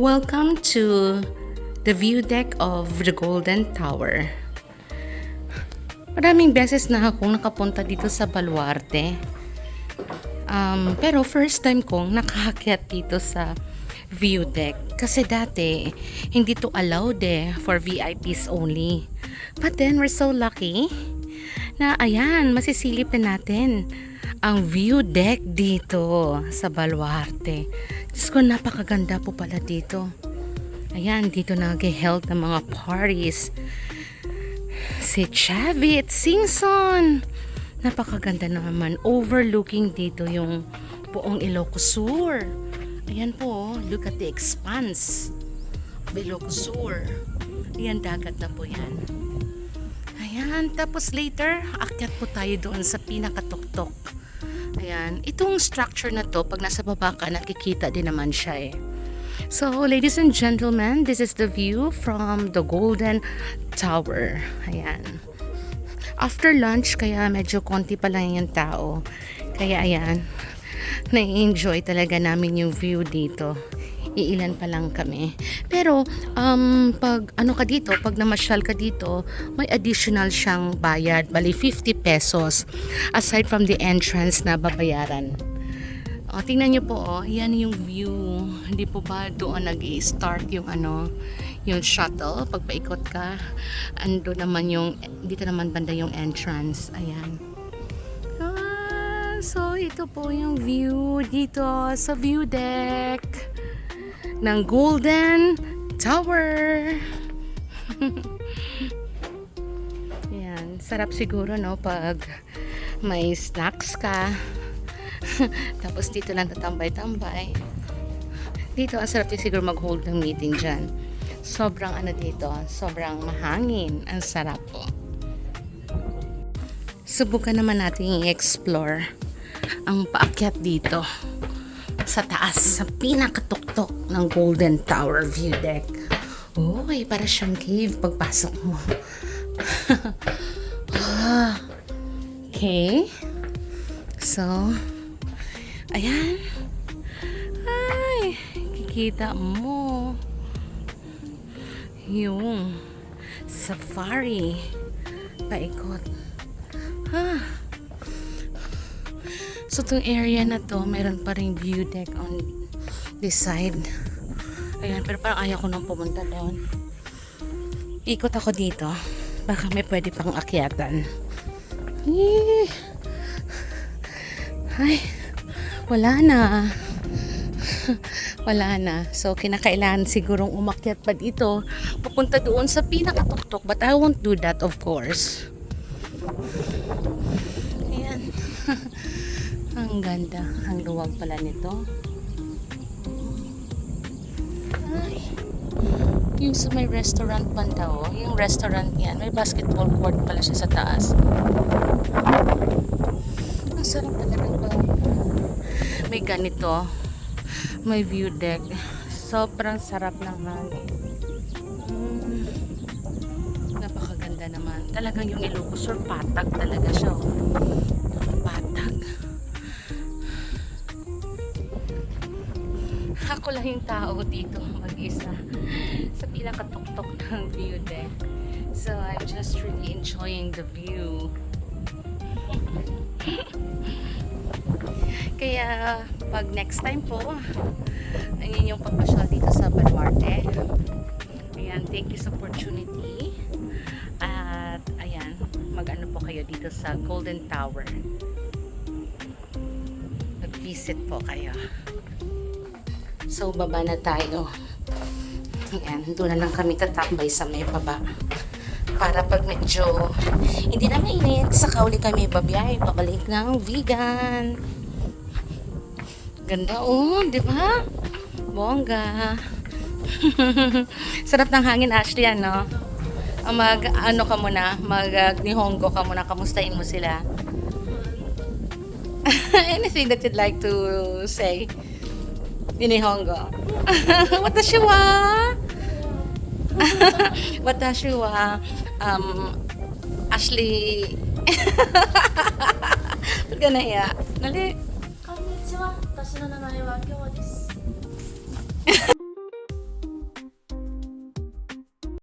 Welcome to the view deck of the Golden Tower. Maraming beses na akong nakapunta dito sa Baluarte. Pero first time kong nakaakyat dito sa view deck. Kasi dati, hindi to allowed for VIPs only. But then, we're so lucky na ayan, masisilip na natin ang view deck dito sa Baluarte. Diyos ko, napakaganda po pala dito. Ayan, dito nag-held ng mga parties. Si Chavi at Singson. Napakaganda naman. Overlooking dito yung buong Ilocos Sur. Ayan po, look at the expanse of Ilocos Sur. Ayan, dagat na po yan. Ayan, tapos later, akyat po tayo doon sa pinakatuktok. Ayan, itong structure na to, pag nasa baba ka, nakikita din naman siya eh. So, ladies and gentlemen, this is the view from the Golden Tower. Ayan. After lunch, kaya medyo konti pa lang yung tao. Kaya ayan, na-enjoy talaga namin yung view dito. Iilan pa lang kami. Pero, pag ano ka dito, pag namasyal ka dito, may additional siyang bayad. Bali, 50 pesos. Aside from the entrance na babayaran. O, tingnan nyo po, yan yung view. Hindi po ba doon nag-i-start yung yung shuttle. Pag paikot ka, ando naman yung, dito naman banda yung entrance. Ayan. So, ito po yung view dito sa view deck ng Golden Tower. Yan, sarap siguro no pag may snacks ka. Tapos dito lang tatambay-tambay. Dito ang sarap din siguro mag-hold ng meeting dyan. Sobrang dito, sobrang mahangin. Ang sarap po. Subukan naman natin i-explore ang paakyat dito sa taas, sa pinakatuktok ng Golden Tower view deck. Uy, para siyang cave pagpasok mo. Okay. So, ayan. Ay, kikita mo yung safari paikot. So, itong area na to, meron pa rin view deck on this side. Ayan, pero parang ayaw ko nang pumunta doon. Ikot ako dito. Baka may pwede pang akyatan. Ay, wala na. Wala na. So, kinakailangan sigurong umakyat pa dito. Pupunta doon sa pinakatuktok. But I won't do that, of course. Ayan. Ang ganda. Ang luwag pala nito. Ay. Yung sa may restaurant banda yung restaurant yan. May basketball court pala siya sa taas. Ang sarap talaga pag may ganito. May view deck. Sobrang sarap ng hangin. Napakaganda naman. Talagang yung Ilocos Sur, patag talaga siya. Patag. Ako lang yung tao dito mag-isa sa pinakatuktok ng view deck. So, I'm just really enjoying the view. Kaya, pag next time po, ang inyong pagpasyal dito sa Baluarte. Ayan, thank you sa opportunity. At, ayan, mag-ano po kayo dito sa Golden Tower. Mag-visit po kayo. So, baba na tayo. Ayan, doon na lang kami tatambay sa may baba. Para pag medyo hindi na mainit, saka uli kami babiyahe, pabalik ng vegan. Ganda di ba? Bongga. Sarap ng hangin, Ashley, ano? Mag-ano ka muna, mag-nihongo ka muna, kamustahin mo sila. Anything that you'd like to say? Nihongo. Watashi wa Watashi wa Ashley. Ba't ka nahiya? Nali. こんにちは。私の名前は京です。